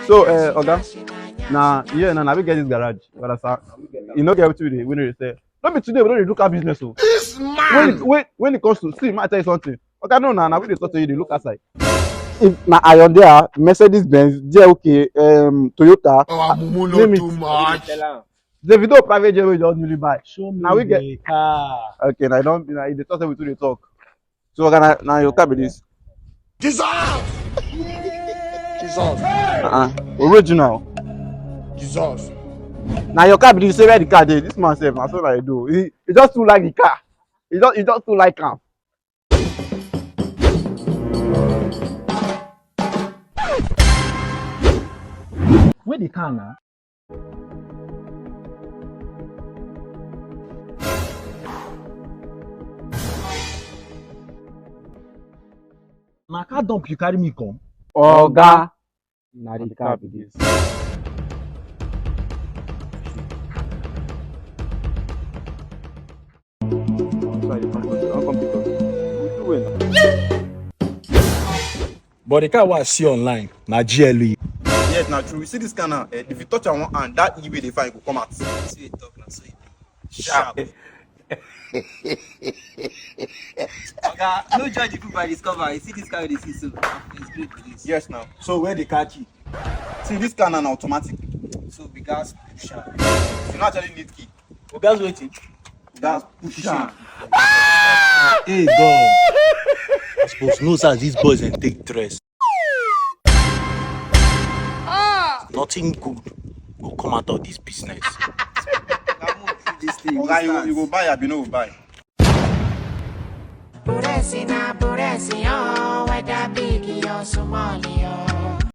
So, Oga, now, yeah, now we get this garage. But you know, get to the winner say. Don't be today, we don't look at business. So. This man. When it comes to see, I tell you something. Okay, no, now we dey talk to you, they look outside. If na Iron there, Mercedes Benz, JLK, Toyota, Oh, Mumu no name it. too much. Davido private jet we just newly buy. Show me Now we get the car. okay. Now I don't. Now they talk we too they talk. So now your car be this. Jesus. Jesus. Original. Jesus. Now your car be this. Say where the car dey. This man self. That's what I do. He just too like the car. He just too like am. Where the car now? Na car dump you carry me come. Oga. Na the car be this. But the car I see online, na GLE. Yes, now true. You see this car now. If you touch on one hand, that eBay they find go come out. See it talk now. See sharp. Oga, no judge the book by this cover. You see this car with the see so. It's great with this. Yes, now. So where the car key? See this car now na automatic. So we gas push am. You not actually need key. Oga's waiting. That's push am. Hey God. I suppose no sir, these boys and take dress. Nothing good will come out of this business. This thing. Oga, you go buy, I be no go buy. Puresi na puresi, oh, whether big or small, oh.